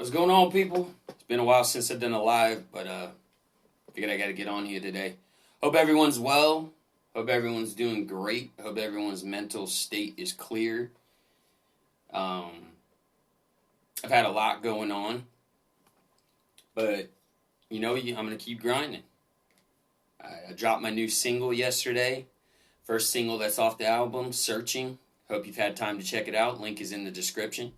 What's going on, people? It's been a while since I've done a live, but figured I got to get on here today. Hope everyone's well. Hope everyone's doing great. Hope everyone's mental state is clear. I've had a lot going on, but I'm gonna keep grinding. I dropped my new single yesterday. First single that's off the album, Searching. Hope you've had time to check it out. Link is in the description.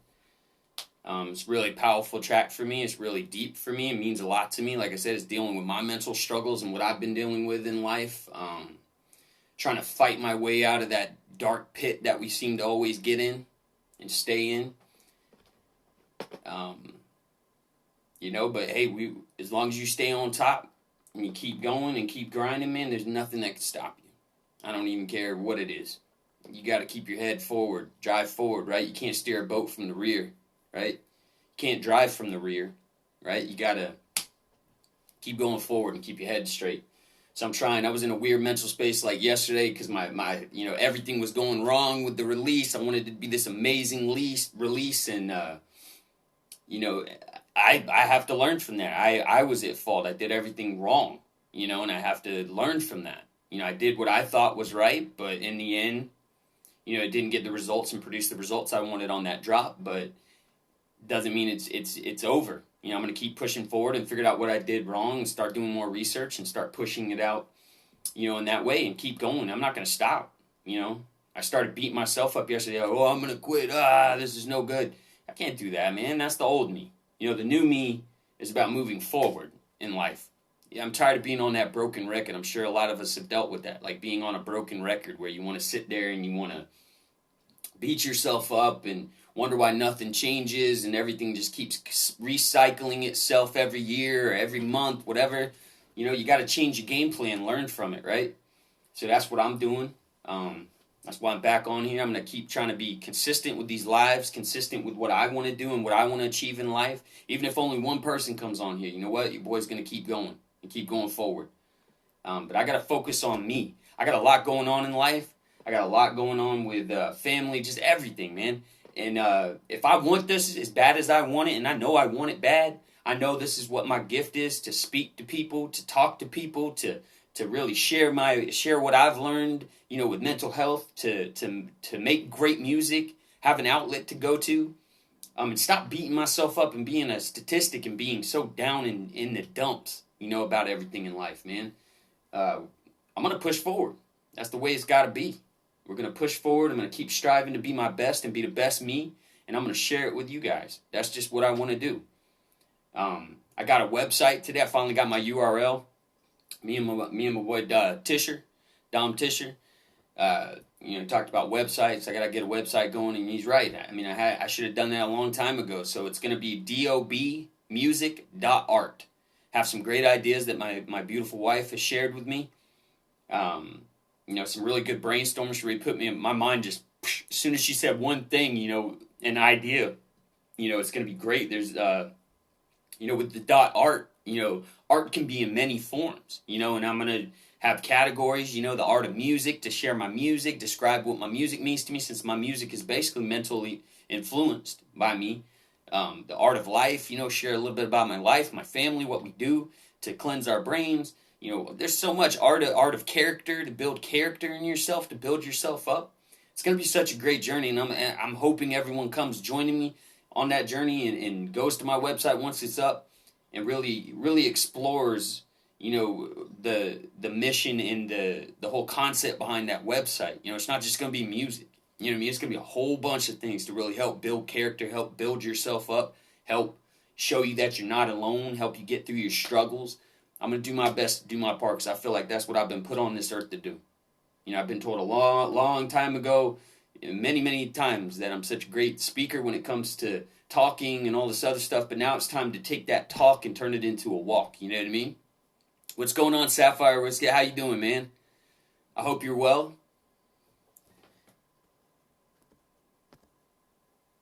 It's a really powerful track for me. It's really deep for me. It means a lot to me. Like I said, it's dealing with my mental struggles and what I've been dealing with in life. Trying to fight my way out of that dark pit that we seem to always get in and stay in. But hey, as long as you stay on top and you keep going and keep grinding, man, there's nothing that can stop you. I don't even care what it is. You got to keep your head forward, drive forward, right? You can't steer a boat from the rear, right? You can't drive from the rear, right? You got to keep going forward and keep your head straight. So I'm trying. I was in a weird mental space like yesterday because my everything was going wrong with the release. I wanted it to be this amazing release, and I have to learn from that. I was at fault. I did everything wrong, and I have to learn from that. I did what I thought was right, but in the end, it didn't get the results and produce the results I wanted on that drop, but doesn't mean it's over. I'm going to keep pushing forward and figure out what I did wrong and start doing more research and start pushing it out, in that way and keep going. I'm not going to stop, I started beating myself up yesterday. Oh, I'm going to quit. This is no good. I can't do that, man. That's the old me. The new me is about moving forward in life. Yeah, I'm tired of being on that broken record. I'm sure a lot of us have dealt with that, like being on a broken record where you want to sit there and you want to beat yourself up and wonder why nothing changes and everything just keeps recycling itself every year or every month, whatever. You got to change your game plan, learn from it, right? So that's what I'm doing. That's why I'm back on here. I'm going to keep trying to be consistent with these lives, consistent with what I want to do and what I want to achieve in life. Even if only one person comes on here, you know what? Your boy's going to keep going and keep going forward. But I got to focus on me. I got a lot going on in life. I got a lot going on with family, just everything, man. And if I want this as bad as I want it, and I know I want it bad, I know this is what my gift is, to speak to people, to talk to people, to really share what I've learned, with mental health, to make great music, have an outlet to go to, and stop beating myself up and being a statistic and being so down in the dumps, about everything in life, man. I'm going to push forward. That's the way it's got to be. We're going to push forward. I'm going to keep striving to be my best and be the best me, and I'm going to share it with you guys. That's just what I want to do. I got a website today. I finally got my URL. Me and my boy Tisher, Dom Tisher, talked about websites. I got to get a website going, and he's right. I mean, I should have done that a long time ago. So it's going to be D.O.B music.art. Have some great ideas that my beautiful wife has shared with me. Some really good brainstorming. She really put me in my mind just, as soon as she said one thing, an idea, it's going to be great. There's, with the .art, art can be in many forms, and I'm going to have categories, the art of music, to share my music, describe what my music means to me, since my music is basically mentally influenced by me. The art of life, share a little bit about my life, my family, what we do to cleanse our brains. There's so much art of character, to build character in yourself, to build yourself up. It's going to be such a great journey, and I'm hoping everyone comes joining me on that journey and goes to my website once it's up and really explores, the mission and the whole concept behind that website. It's not just going to be music. It's going to be a whole bunch of things to really help build character, help build yourself up, help show you that you're not alone, help you get through your struggles. I'm going to do my best to do my part because I feel like that's what I've been put on this earth to do. I've been told a long time ago, many, many times, that I'm such a great speaker when it comes to talking and all this other stuff, but now it's time to take that talk and turn it into a walk. You know what I mean? What's going on, Sapphire? How you doing, man? I hope you're well.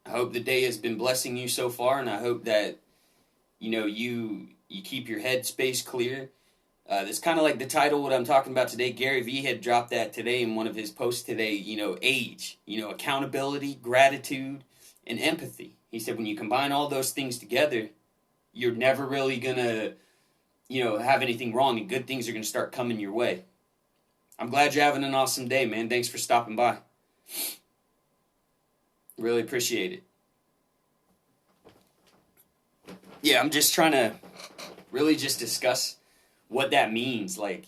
I hope the day has been blessing you so far, and I hope that, you keep your head space clear. That's kind of like the title, what I'm talking about today. Gary Vee had dropped that today in one of his posts today, A.G.E, accountability, gratitude, and empathy. He said, when you combine all those things together, you're never really going to, have anything wrong, and good things are going to start coming your way. I'm glad you're having an awesome day, man. Thanks for stopping by. Really appreciate it. Yeah, I'm just trying to really just discuss what that means, like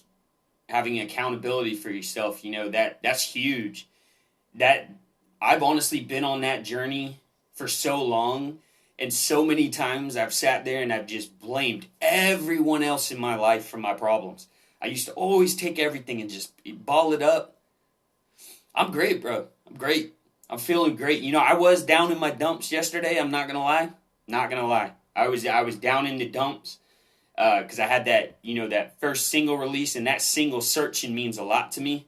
having accountability for yourself. That's huge. That I've honestly been on that journey for so long, and so many times I've sat there and I've just blamed everyone else in my life for my problems. I used to always take everything and just ball it up. I'm great, bro. I'm great. I'm feeling great. I was down in my dumps yesterday. I'm not gonna lie. Not gonna lie. I was down in the dumps because I had that that first single release, and that single searching means a lot to me.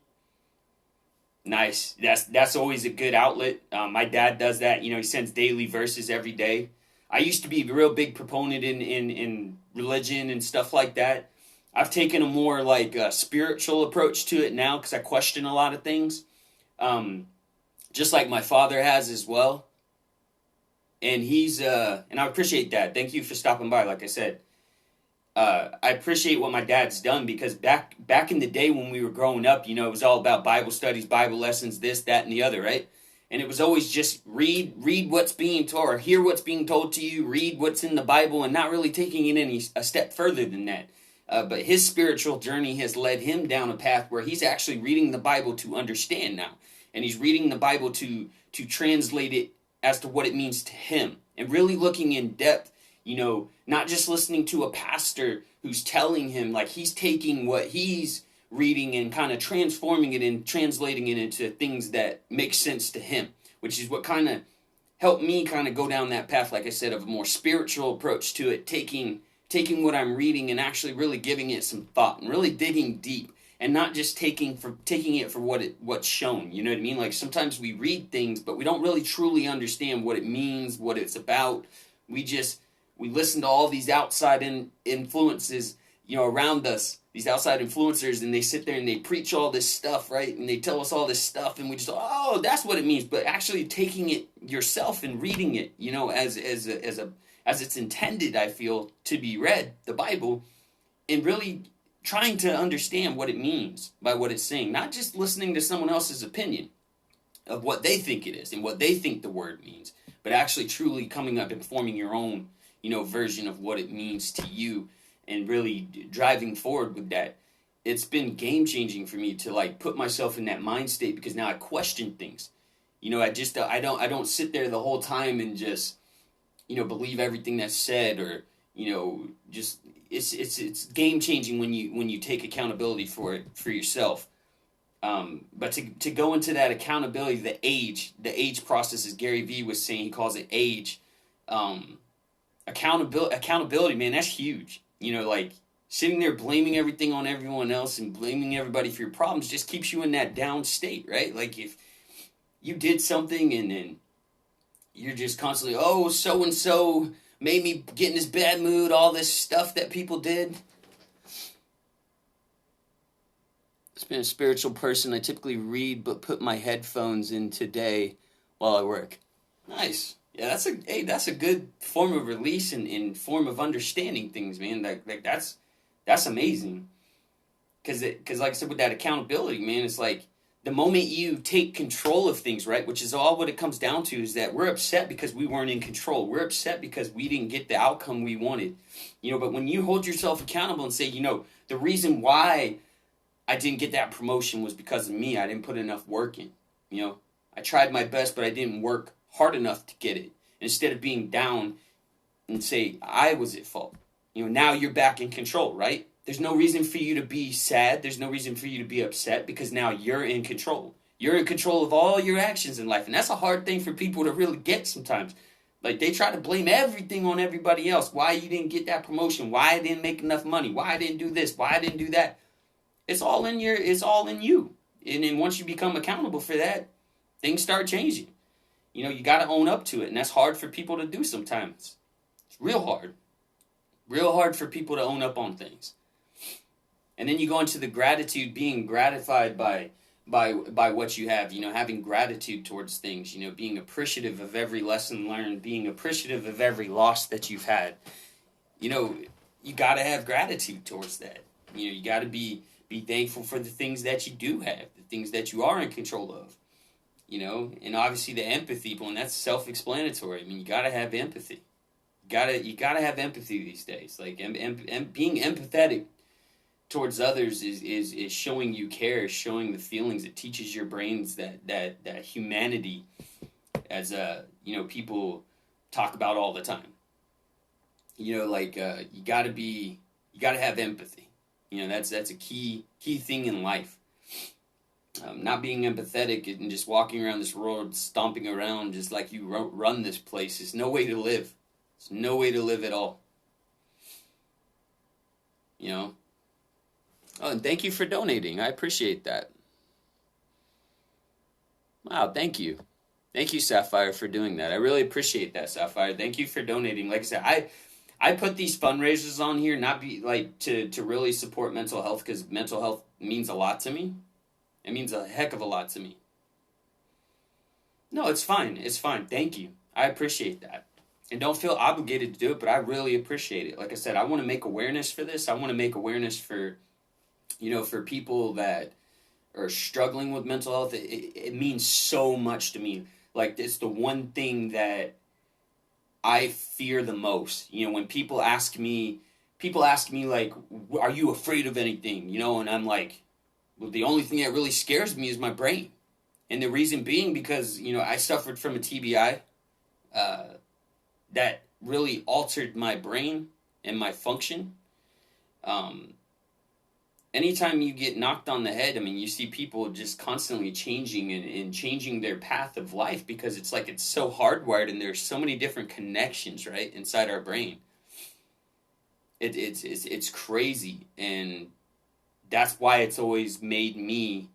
Nice. That's always a good outlet. My dad does that. He sends daily verses every day. I used to be a real big proponent in religion and stuff like that. I've taken a more spiritual approach to it now because I question a lot of things, just like my father has as well. And and I appreciate that. Thank you for stopping by. Like I said, I appreciate what my dad's done, because back in the day when we were growing up, it was all about Bible studies, Bible lessons, this, that, and the other, right? And it was always just read what's being told, or hear what's being told to you, read what's in the Bible, and not really taking it a step further than that. But his spiritual journey has led him down a path where he's actually reading the Bible to understand now. And he's reading the Bible to translate it as to what it means to him. And really looking in depth, not just listening to a pastor who's telling him, he's taking what he's reading and kind of transforming it and translating it into things that make sense to him, which is what kind of helped me kind of go down that path, like I said, of a more spiritual approach to it, taking what I'm reading and actually really giving it some thought and really digging deep, and not just taking it for what's shown. You know what I mean? Sometimes we read things, but we don't really truly understand what it means, what it's about. We listen to all these outside influences, around us, these outside influencers, and they sit there and they preach all this stuff, right? And they tell us all this stuff, and we just, oh, that's what it means. But actually taking it yourself and reading it, as it's intended, I feel, to be read, the Bible, and really trying to understand what it means by what it's saying, not just listening to someone else's opinion of what they think it is and what they think the word means, but actually truly coming up and forming your own, version of what it means to you, and really driving forward with that. It's been game changing for me to put myself in that mind state, because now I question things. I don't sit there the whole time and just believe everything that's said, or just it's game changing when you take accountability for it for yourself. But to go into that accountability, the age process, as Gary Vee was saying, he calls it age. Accountability, man, that's huge. Sitting there blaming everything on everyone else and blaming everybody for your problems just keeps you in that down state, right? If you did something and then you're just constantly, oh, so-and-so made me get in this bad mood, all this stuff that people did. It's been a spiritual person. I typically read but put my headphones in today while I work. Nice. Yeah, that's a good form of release and form of understanding things, man. That's amazing. Because like I said, with that accountability, man, it's the moment you take control of things, right, which is all what it comes down to, is that we're upset because we weren't in control. We're upset because we didn't get the outcome we wanted. But when you hold yourself accountable and say, the reason why I didn't get that promotion was because of me. I didn't put enough work in. I tried my best, but I didn't work hard enough to get it. Instead of being down and say, I was at fault. Now you're back in control, right? There's no reason for you to be sad. There's no reason for you to be upset, because now you're in control. You're in control of all your actions in life. And that's a hard thing for people to really get sometimes. They try to blame everything on everybody else. Why you didn't get that promotion? Why I didn't make enough money? Why I didn't do this? Why I didn't do that? It's all in you. And then once you become accountable for that, things start changing. You got to own up to it, and that's hard for people to do sometimes. It's real hard. Real hard for people to own up on things. And then you go into the gratitude, being gratified by by what you have, having gratitude towards things, being appreciative of every lesson learned, being appreciative of every loss that you've had. you know you got to have gratitude towards that. You got to be thankful for the things that you do have, the things that you are in control of. And obviously the empathy point, that's self-explanatory. I mean, you got to have empathy. You gotta have empathy these days. Like, being empathetic towards others is showing you care, showing the feelings. It teaches your brains that humanity, as people talk about all the time. You gotta have empathy. That's a key thing in life. Not being empathetic and just walking around this world, stomping around just like you run this place is no way to live. It's no way to live at all. Oh, and thank you for donating. I appreciate that. Wow, thank you. Thank you, Sapphire, for doing that. I really appreciate that, Sapphire. Thank you for donating. Like I said, I put these fundraisers on here not be like to really support mental health, because mental health means a lot to me. It means a heck of a lot to me. No, it's fine. It's fine. Thank you. I appreciate that. And don't feel obligated to do it, but I really appreciate it. Like I said, I want to make awareness for this. I want to make awareness for, for people that are struggling with mental health. It means so much to me. Like, it's the one thing that I fear the most. When people ask me like, are you afraid of anything? And I'm like, well, the only thing that really scares me is my brain. And the reason being because, I suffered from a TBI that really altered my brain and my function. Anytime you get knocked on the head, I mean, you see people just constantly changing and changing their path of life, because it's like it's so hardwired, and there's so many different connections, right, inside our brain. It's crazy, and that's why it's always made me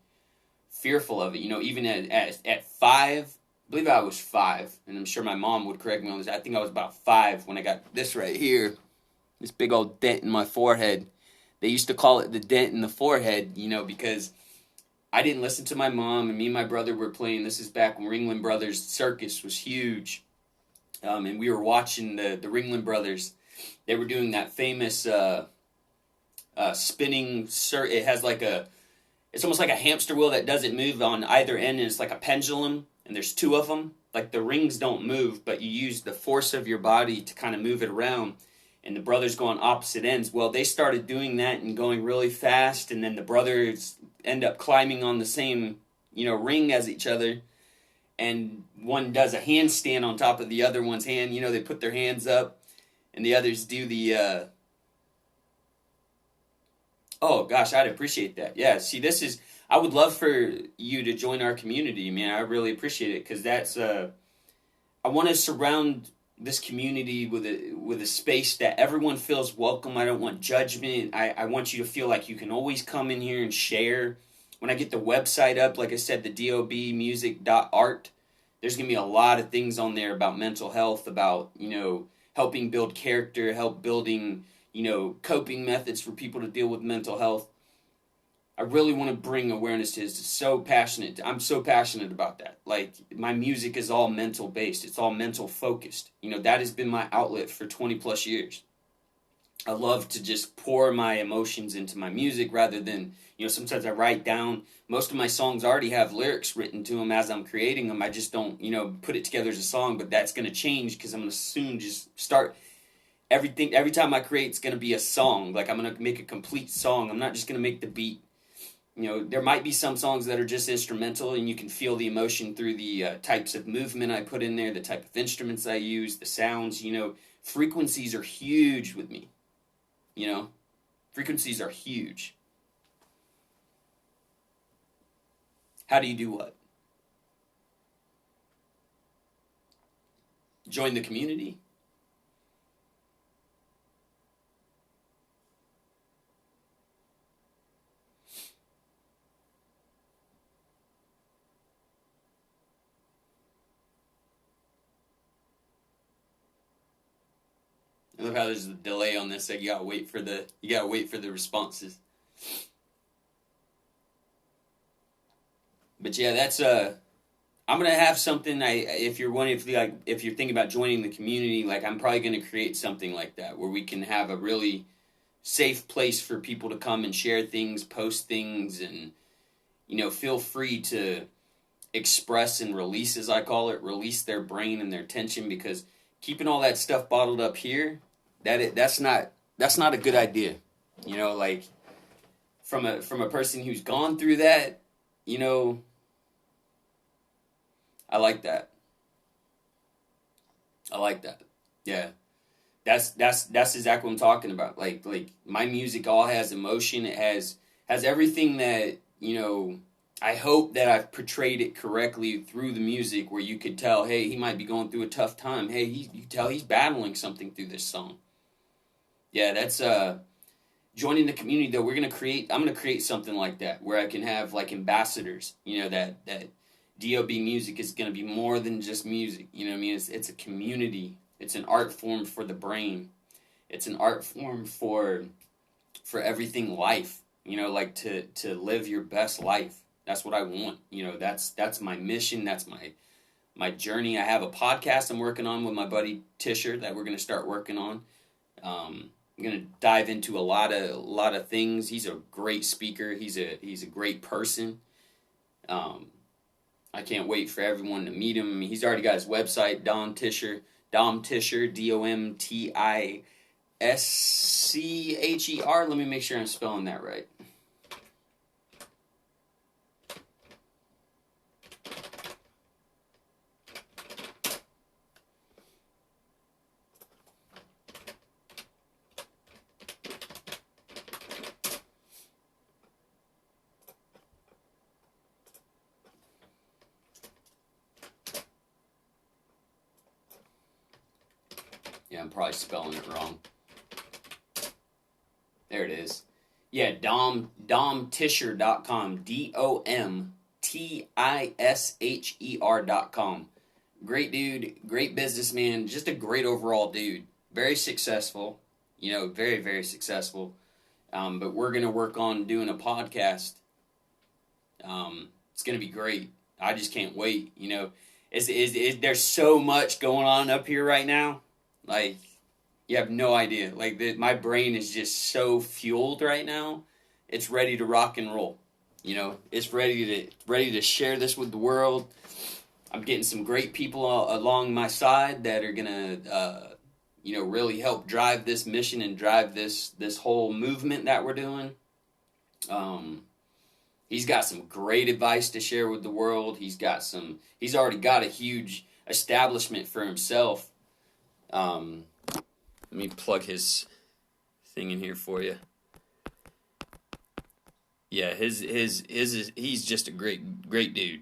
fearful of it. Even at 5, I believe I was 5, and I'm sure my mom would correct me on this. I think I was about 5 when I got this right here, this big old dent in my forehead. They used to call it the dent in the forehead, because I didn't listen to my mom, and me and my brother were playing. This is back when Ringling Brothers Circus was huge, and we were watching the Ringling Brothers. They were doing that famous spinning. It has it's almost like a hamster wheel that doesn't move on either end, and it's like a pendulum, and there's 2 of them. Like, the rings don't move, but you use the force of your body to kind of move it around. And the brothers go on opposite ends. Well, they started doing that and going really fast, and then the brothers end up climbing on the same, ring as each other, and one does a handstand on top of the other one's hand. They put their hands up, and the others do the, oh gosh, I'd appreciate that. Yeah, see, I would love for you to join our community, man. I really appreciate it, because I want to surround this community with a space that everyone feels welcome. I don't want judgment. I want you to feel like you can always come in here and share. When I get the website up, like I said, the D.O.B music.art, there's going to be a lot of things on there about mental health, about, helping build character, help building, coping methods for people to deal with mental health. I really want to bring awareness to this. It's so passionate. I'm so passionate about that. Like, my music is all mental based. It's all mental focused. That has been my outlet for 20 plus years. I love to just pour my emotions into my music rather than, sometimes I write down. Most of my songs already have lyrics written to them as I'm creating them. I just don't, put it together as a song, but that's going to change, because I'm going to soon just start everything. Every time I create, it's going to be a song. Like, I'm going to make a complete song. I'm not just going to make the beat. There might be some songs that are just instrumental, and you can feel the emotion through the types of movement I put in there, the type of instruments I use, the sounds. Frequencies are huge with me. Frequencies are huge. How do you do what? Join the community? I love how there's a delay on this. Like, you gotta wait for the responses. But yeah, that's I'm gonna have something. If you're wanting, if you're thinking about joining the community, like I'm probably gonna create something like that where we can have a really safe place for people to come and share things, post things, and feel free to express and release, as I call it, release their brain and their tension, because keeping all that stuff bottled up here, that's not a good idea. Like from a person who's gone through that, you know, I like that. I like that. Yeah. That's exactly what I'm talking about. Like my music all has emotion. It has everything that, I hope that I've portrayed it correctly through the music, where you could tell, hey, he might be going through a tough time. Hey, you tell he's battling something through this song. Yeah, that's joining the community though. I'm gonna create something like that where I can have like ambassadors, that D.O.B music is gonna be more than just music. You know what I mean? It's a community. It's an art form for the brain. It's an art form for everything life. Like to live your best life. That's what I want. That's my mission. That's my journey. I have a podcast I'm working on with my buddy Tisher that we're gonna start working on. I'm gonna dive into a lot of things. He's a great speaker. He's a great person. I can't wait for everyone to meet him. I mean, he's already got his website, Dom Tisher, DOMTISCHER. Let me make sure I'm spelling that right. Yeah, I'm probably spelling it wrong. There it is. Yeah, domtisher.com. DOMTISHER.com. Great dude, great businessman, just a great overall dude. Very successful, very, very successful. But we're going to work on doing a podcast. It's going to be great. I just can't wait. There's so much going on up here right now. Like, you have no idea. Like, my brain is just so fueled right now. It's ready to rock and roll. It's ready to share this with the world. I'm getting some great people along my side that are gonna, really help drive this mission and drive this whole movement that we're doing. He's got some great advice to share with the world. He's already got a huge establishment for himself. Let me plug his thing in here for you. Yeah, he's just a great dude.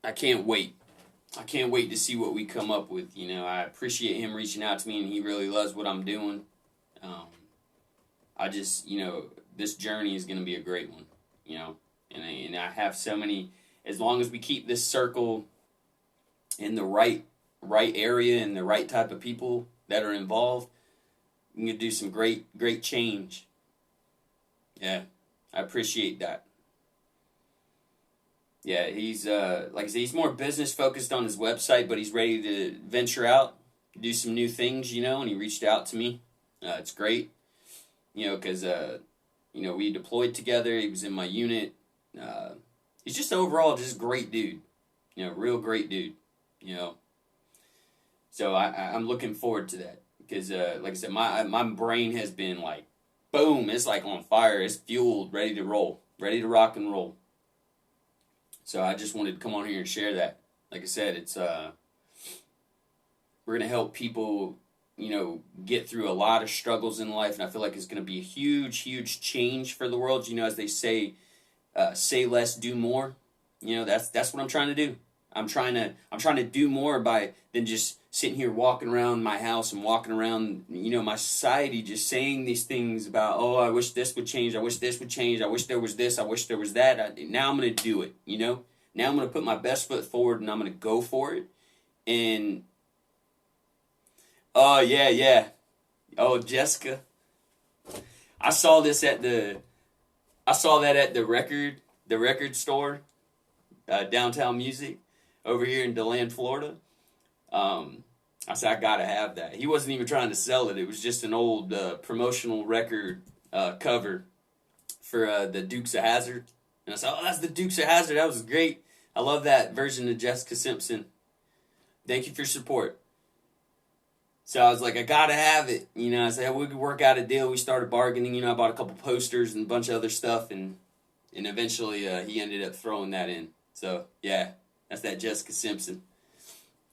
I can't wait. I can't wait to see what we come up with. I appreciate him reaching out to me, and he really loves what I'm doing. I just, this journey is going to be a great one, and I have so many, as long as we keep this circle in the right area and the right type of people that are involved, we can do some great change. Yeah, I appreciate that. Yeah, he's like I said, he's more business focused on his website, but he's ready to venture out, do some new things, and he reached out to me. It's great, because we deployed together. He was in my unit. He's just overall just a great dude, real great dude, So I'm looking forward to that because, like I said, my brain has been like, boom, it's like on fire. It's fueled, ready to roll, ready to rock and roll. So I just wanted to come on here and share that. Like I said, it's we're gonna help people, get through a lot of struggles in life, and I feel like it's gonna be a huge change for the world. As they say less, do more. That's what I'm trying to do. I'm trying to do more than just sitting here walking around my house and walking around, my society, just saying these things about, oh, I wish this would change. I wish this would change. I wish there was this. I wish there was that. Now I'm going to do it, Now I'm going to put my best foot forward and I'm going to go for it. And, oh, yeah. Oh, Jessica. I saw this at the I saw that at the record store, Downtown Music, over here in DeLand, Florida. Um, I said I gotta have that. He wasn't even trying to sell it. It was just an old promotional record cover for the Dukes of Hazzard. And I said, "Oh, that's the Dukes of Hazzard. That was great. I love that version of Jessica Simpson. Thank you for your support." So I was like, I gotta have it. I said we could work out a deal. We started bargaining. I bought a couple posters and a bunch of other stuff, and eventually he ended up throwing that in. So yeah, that's that Jessica Simpson.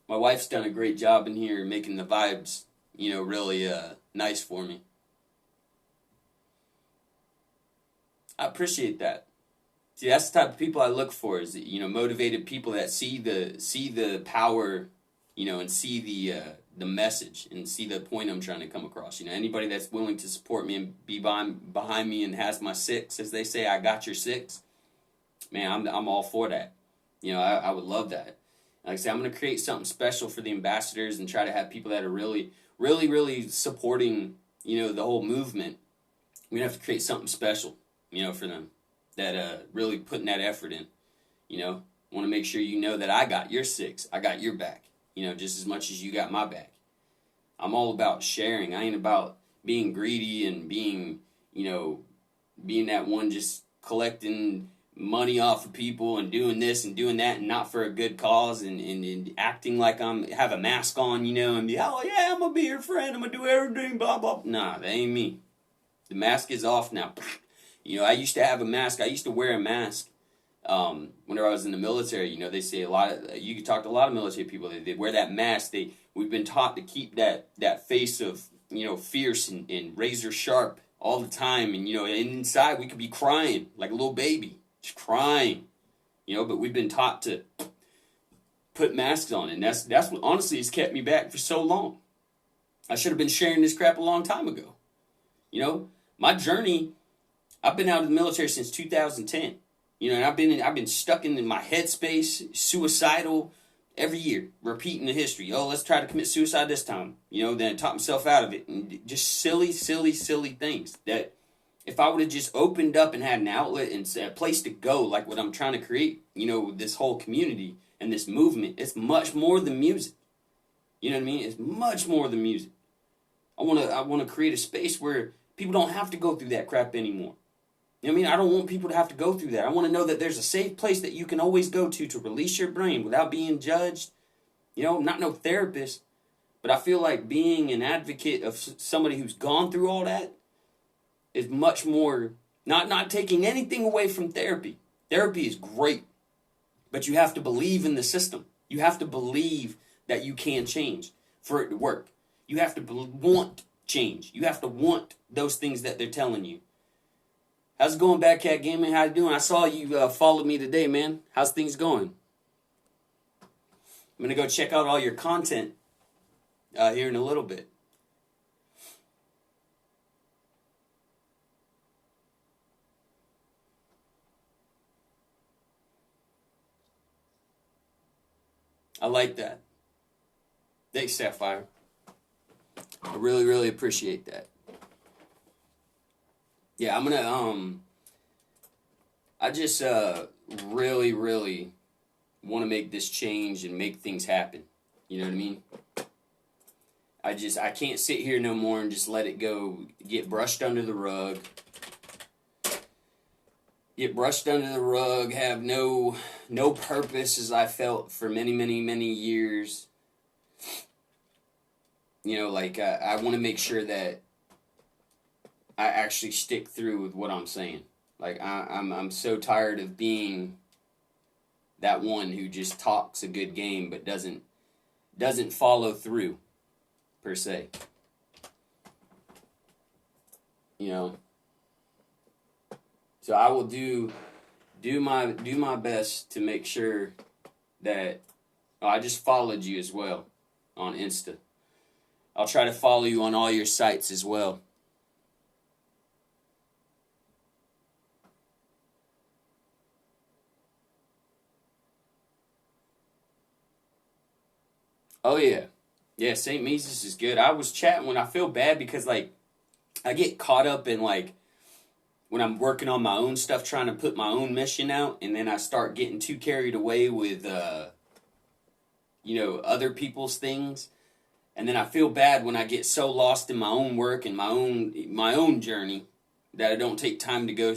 My wife's done a great job in here making the vibes, really nice for me. I appreciate that. See, that's the type of people I look for. Is motivated people that see the power, and see the message and see the point I'm trying to come across. Anybody that's willing to support me and be behind me and has my six, as they say, I got your six. Man, I'm all for that. I would love that. Like I said, I'm going to create something special for the ambassadors and try to have people that are really, really, really supporting, the whole movement. We're going to have to create something special, for them that really putting that effort in. Want to make sure that I got your six. I got your back, just as much as you got my back. I'm all about sharing. I ain't about being greedy and being that one just collecting money off of people and doing this and doing that and not for a good cause and acting like have a mask on, and be, oh yeah, I'm going to be your friend. I'm going to do everything, blah, blah. Nah, that ain't me. The mask is off now. I used to have a mask. I used to wear a mask whenever I was in the military. They say you could talk to a lot of military people. They wear that mask. We've been taught to keep that face of, fierce and razor sharp all the time. And, inside we could be crying like a little baby, just crying, but we've been taught to put masks on. And that's what honestly has kept me back for so long. I should have been sharing this crap a long time ago. My journey, I've been out of the military since 2010. And I've been stuck in my headspace, suicidal, every year, repeating the history. Oh, let's try to commit suicide this time. Then talk myself out of it. And just silly, silly, silly things that if I would have just opened up and had an outlet and a place to go, like what I'm trying to create, this whole community and this movement, it's much more than music. You know what I mean? It's much more than music. I want to create a space where people don't have to go through that crap anymore. You know what I mean? I don't want people to have to go through that. I want to know that there's a safe place that you can always go to release your brain without being judged. Not no therapist, but I feel like being an advocate of somebody who's gone through all that is much more, not taking anything away from therapy. Therapy is great, but you have to believe in the system. You have to believe that you can change for it to work. You have to want change. You have to want those things that they're telling you. How's it going, Bad Cat Gaming? How you doing? I saw you followed me today, man. How's things going? I'm going to go check out all your content here in a little bit. I like that. Thanks, Sapphire. I really, really appreciate that. Yeah, I'm gonna I just really, really want to make this change and make things happen. You know what I mean? I can't sit here no more and just let it go, get brushed under the rug. Get brushed under the rug, have no purpose as I felt for many, many, many years. I want to make sure that I actually stick through with what I'm saying. I'm so tired of being that one who just talks a good game but doesn't follow through per se. So I will do my best to make sure that I just followed you as well on Insta. I'll try to follow you on all your sites as well. Oh yeah. Yeah, St. Mises is good. I was chatting when I feel bad because I get caught up in when I'm working on my own stuff, trying to put my own mission out, and then I start getting too carried away with, other people's things. And then I feel bad when I get so lost in my own work and my own journey that I don't take time to go,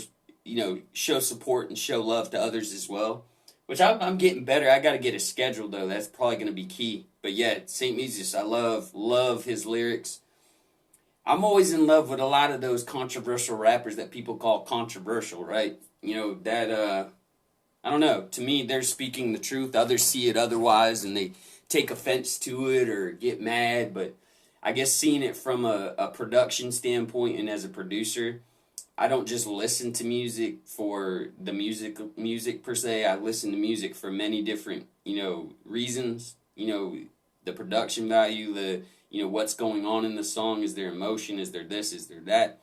show support and show love to others as well. Which I'm getting better. I got to get a schedule though. That's probably going to be key. But yeah, St. Mesius, I love his lyrics. I'm always in love with a lot of those controversial rappers that people call controversial, right? I don't know. To me, they're speaking the truth. Others see it otherwise, and they take offense to it or get mad. But I guess seeing it from a production standpoint and as a producer, I don't just listen to music for the music per se. I listen to music for many different, reasons. The production value, what's going on in the song. Is there emotion? Is there this? Is there that?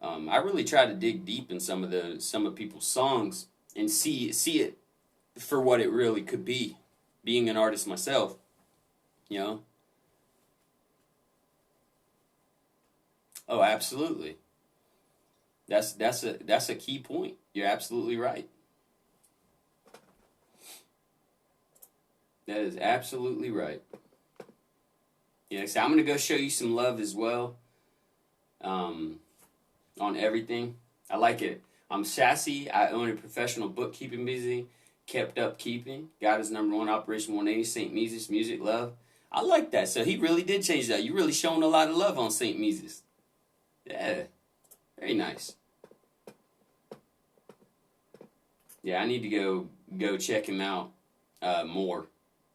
I really try to dig deep in some of people's songs and see it for what it really could be. Being an artist myself, Oh, absolutely. That's a key point. You're absolutely right. That is absolutely right. Yeah, so I'm gonna go show you some love as well. Um, on everything. I like it. I'm sassy. I own a professional bookkeeping busy. Kept up keeping. God is number one. Operation 180. St. Mesius. Music love. I like that. So he really did change that. You really showing a lot of love on St. Mesius. Yeah. Very nice. Yeah, I need to go check him out more.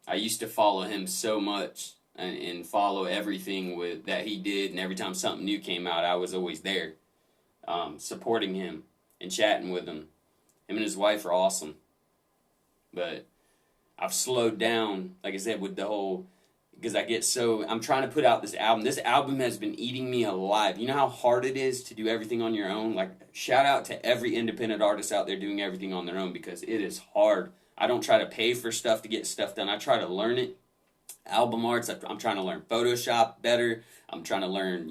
I used to follow him so much and follow everything that he did, and every time something new came out, I was always there, supporting him and chatting with him. Him and his wife are awesome. But I've slowed down, like I said, with the whole, because I'm trying to put out this album. This album has been eating me alive. You know how hard it is to do everything on your own? Like, shout out to every independent artist out there doing everything on their own, because it is hard. I don't try to pay for stuff to get stuff done. I try to learn it. Album arts, I'm trying to learn Photoshop better. I'm trying to learn,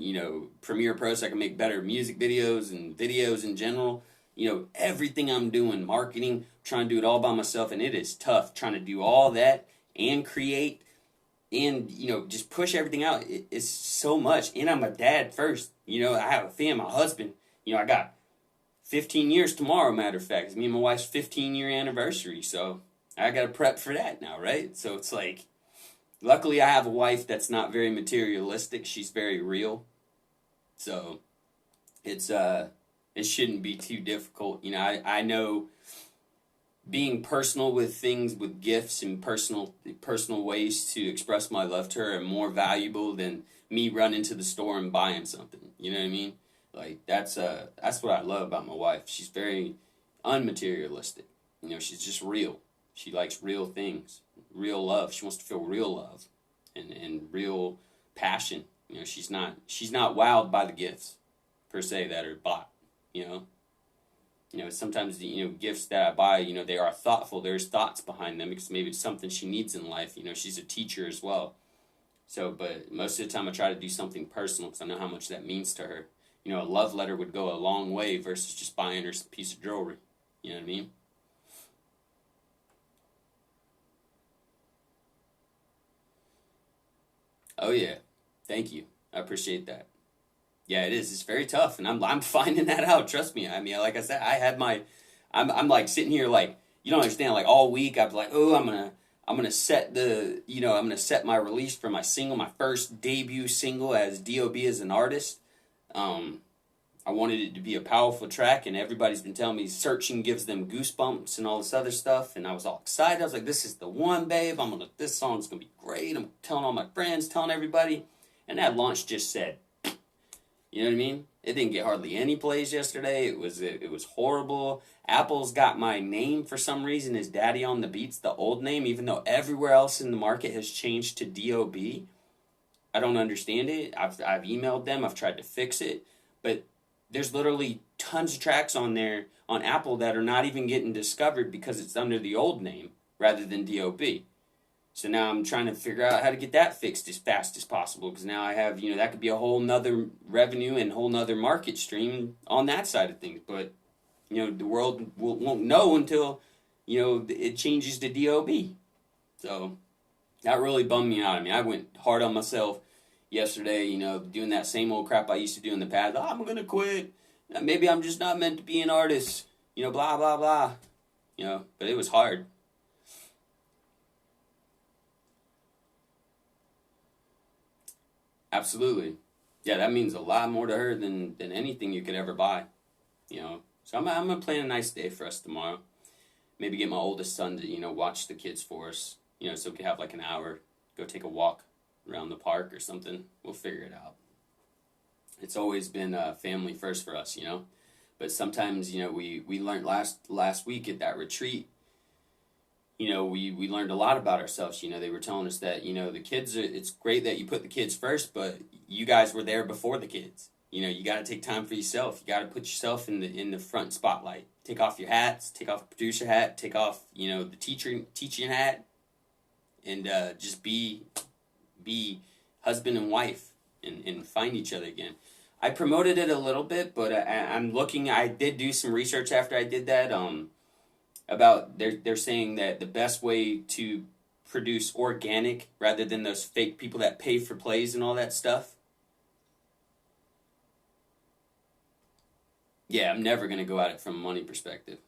Premiere Pro so I can make better music videos and videos in general. Everything I'm doing, marketing, trying to do it all by myself, and it is tough trying to do all that and create and, just push everything out. It's so much, and I'm a dad first. I have a family, a husband. I got 15 years tomorrow, matter of fact. It's me and my wife's 15-year anniversary, so I got to prep for that now, right? So it's like, luckily I have a wife that's not very materialistic. She's very real. So it shouldn't be too difficult. I know being personal with things, with gifts and personal ways to express my love to her are more valuable than me running to the store and buying something. You know what I mean? Like, that's what I love about my wife. She's very unmaterialistic. She's just real. She likes real things, real love. She wants to feel real love and real passion. She's not wowed by the gifts per se that are bought. Sometimes the gifts that I buy, they are thoughtful. There's thoughts behind them because maybe it's something she needs in life. She's a teacher as well. So, but most of the time I try to do something personal because I know how much that means to her. A love letter would go a long way versus just buying her some piece of jewelry. You know what I mean? Oh yeah, thank you. I appreciate that. Yeah, it is. It's very tough, and I'm finding that out. Trust me. I mean, like I said, I'm like sitting here like you don't understand. Like all week, I'm like, oh, I'm gonna set my release for my single, my first debut single as D.O.B as an artist. Um, I wanted it to be a powerful track, and everybody's been telling me searching gives them goosebumps and all this other stuff, and I was all excited. I was like, this is the one, babe. This song's gonna be great. I'm telling all my friends, telling everybody, and that launch just said, you know what I mean? It didn't get hardly any plays yesterday. It was horrible. Apple's got my name for some reason as Daddy on the Beats, the old name, even though everywhere else in the market has changed to D.O.B. I don't understand it. I've emailed them. I've tried to fix it, but there's literally tons of tracks on there on Apple that are not even getting discovered because it's under the old name rather than D.O.B. So now I'm trying to figure out how to get that fixed as fast as possible because now I have, that could be a whole nother revenue and whole nother market stream on that side of things. But The world won't know until, it changes to D.O.B. So that really bummed me out. I mean, I went hard on myself yesterday, doing that same old crap I used to do in the past. Oh, I'm going to quit. Maybe I'm just not meant to be an artist, blah, blah, blah. But it was hard. Absolutely. Yeah, that means a lot more to her than anything you could ever buy. So I'm going to plan a nice day for us tomorrow. Maybe get my oldest son to, watch the kids for us, so we could have like an hour, go take a walk around the park or something. We'll figure it out. It's always been family first for us. But sometimes, we learned last week at that retreat, we learned a lot about ourselves. They were telling us that, the kids, it's great that you put the kids first, but you guys were there before the kids. You got to take time for yourself. You got to put yourself in the front spotlight. Take off your hats, take off the producer hat, take off, the teaching hat, and just be husband and wife and find each other again. I promoted it a little bit, but I did do some research after I did that, about they're saying that the best way to produce organic rather than those fake people that pay for plays and all that stuff. Yeah, I'm never going to go at it from a money perspective.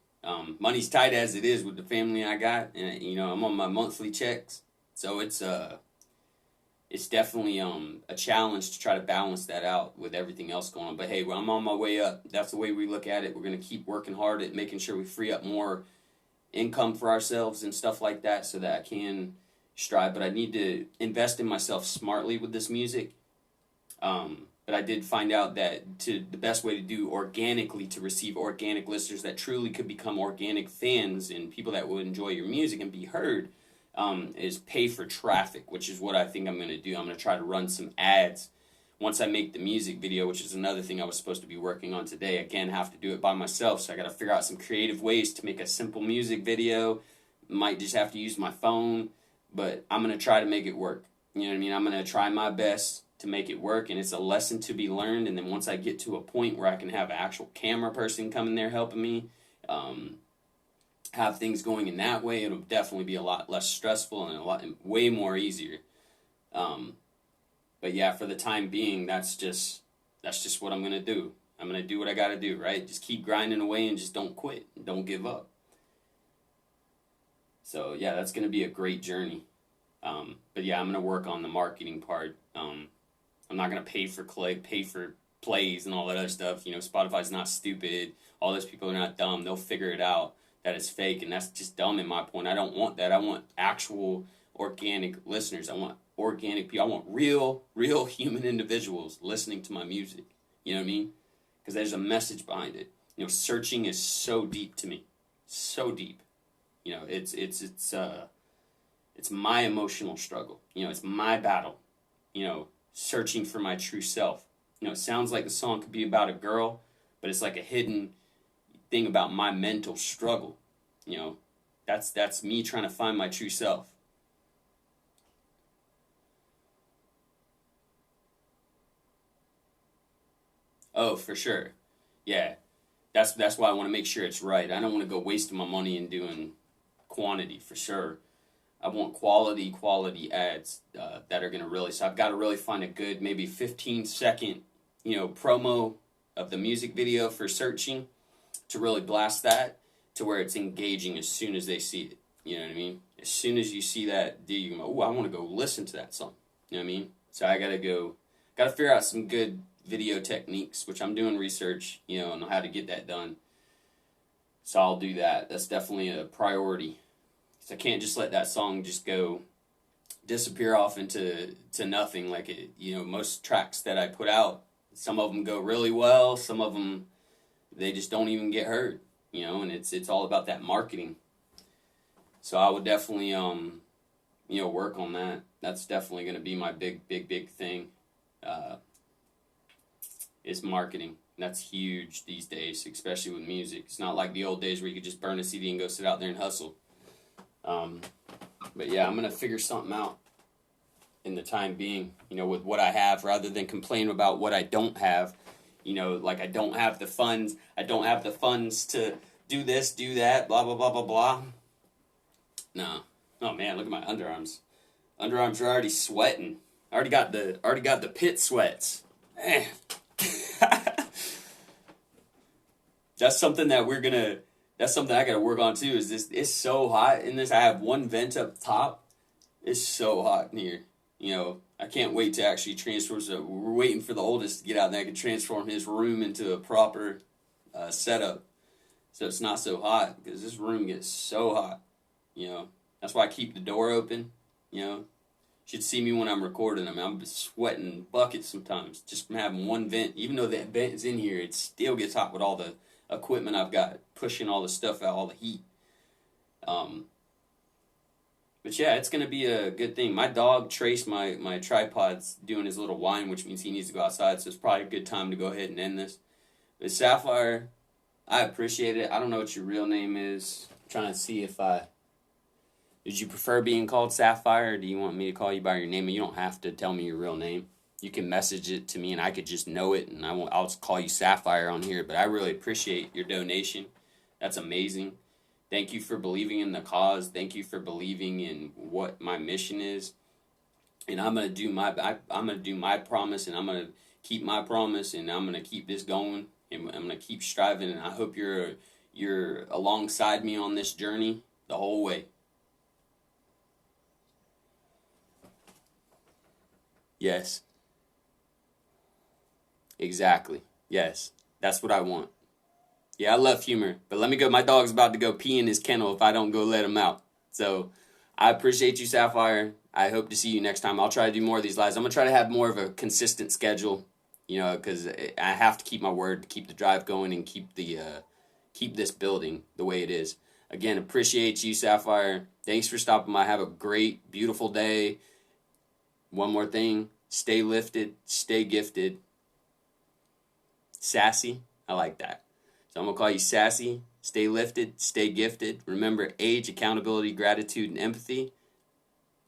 Money's tight as it is with the family I got, and I'm on my monthly checks, so it's definitely a challenge to try to balance that out with everything else going on. But hey, I'm on my way up. That's the way we look at it. We're going to keep working hard at making sure we free up more income for ourselves and stuff like that, so that I can strive. But I need to invest in myself smartly with this music. But I did find out that the best way to do organically, to receive organic listeners that truly could become organic fans and people that will enjoy your music and be heard, is pay for traffic, which is what I think I'm going to do. I'm going to try to run some ads once I make the music video, which is another thing I was supposed to be working on today. Again, have to do it by myself, so I got to figure out some creative ways to make a simple music video. Might just have to use my phone, but I'm going to try to make it work. You know what I mean? I'm going to try my best to make it work, and it's a lesson to be learned. And then once I get to a point where I can have an actual camera person come in there helping me, have things going in that way, it'll definitely be a lot less stressful and way more easier. But yeah, for the time being, that's just what I'm gonna do. I'm gonna do what I gotta do, right? Just keep grinding away and just don't quit, don't give up. So yeah, that's gonna be a great journey. But yeah, I'm gonna work on the marketing part. I'm not going to pay for plays and all that other stuff. Spotify's not stupid. All those people are not dumb. They'll figure it out that it's fake, and that's just dumb in my point. I don't want that. I want actual organic listeners. I want organic people. I want real human individuals listening to my music. You know what I mean? Because there's a message behind it. Searching is so deep to me. So deep. It's my emotional struggle. It's my battle. Searching for my true self. It sounds like the song could be about a girl, but it's like a hidden thing about my mental struggle. That's me trying to find my true self. Oh, for sure. Yeah. That's why I want to make sure it's right. I don't want to go wasting my money and doing quantity, for sure. I want quality ads that are going to really... So I've got to really find a good, maybe 15-second, promo of the music video for searching to really blast that to where it's engaging as soon as they see it. You know what I mean? As soon as you see that, you go, oh, I want to go listen to that song. You know what I mean? So I got to figure out some good video techniques, which I'm doing research, on how to get that done. So I'll do that. That's definitely a priority. So I can't just let that song just go disappear off into nothing like it. Most tracks that I put out, some of them go really well, some of them they just don't even get heard. And it's all about that marketing. So I would definitely work on that. That's definitely going to be my big thing. Is marketing. That's huge these days, especially with music. It's not like the old days where you could just burn a CD and go sit out there and hustle. But yeah, I'm going to figure something out in the time being, with what I have, rather than complain about what I don't have. You know, like I don't have the funds. I don't have the funds to do this, do that, blah, blah, blah, blah, blah. No. Oh, man, look at my underarms. Underarms are already sweating. I already got the pit sweats. Man. That's something that that's something I gotta work on too, is this, it's so hot in this. I have one vent up top. It's so hot in here. You know, I can't wait to actually transform. So we're waiting for the oldest to get out, and I can transform his room into a proper setup, so it's not so hot, because this room gets so hot. You know, that's why I keep the door open. You know, you should see me when I'm recording. I mean, I'm sweating buckets sometimes just from having one vent. Even though that vent is in here, it still gets hot with all the equipment I've got pushing all the stuff out, all the heat. But yeah, it's going to be a good thing. My dog, Trace, my tripod's doing his little whine, which means he needs to go outside, so it's probably a good time to go ahead and end this. But Sapphire, I appreciate it. I don't know what your real name is. I'm trying to see if I... Did you prefer being called Sapphire, or do you want me to call you by your name? And you don't have to tell me your real name. You can message it to me, and I could just know it, and I'll just call you Sapphire on here. But I really appreciate your donation. That's amazing. Thank you for believing in the cause. Thank you for believing in what my mission is. And I'm gonna do my promise, and I'm gonna keep my promise, and I'm gonna keep this going, and I'm gonna keep striving. And I hope you're alongside me on this journey the whole way. Yes. Exactly. Yes. That's what I want. Yeah, I love humor. But let me go. My dog's about to go pee in his kennel if I don't go let him out. So I appreciate you, Sapphire. I hope to see you next time. I'll try to do more of these lives. I'm going to try to have more of a consistent schedule, you know, because I have to keep my word, to keep the drive going, and keep this building the way it is. Again, appreciate you, Sapphire. Thanks for stopping by. Have a great, beautiful day. One more thing. Stay lifted. Stay gifted. Sassy. I like that. So I'm going to call you Sassy. Stay lifted. Stay gifted. Remember age, accountability, gratitude, and empathy.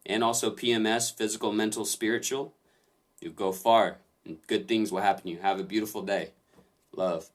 And also PMS, physical, mental, spiritual. You go far, and good things will happen to you. Have a beautiful day. Love.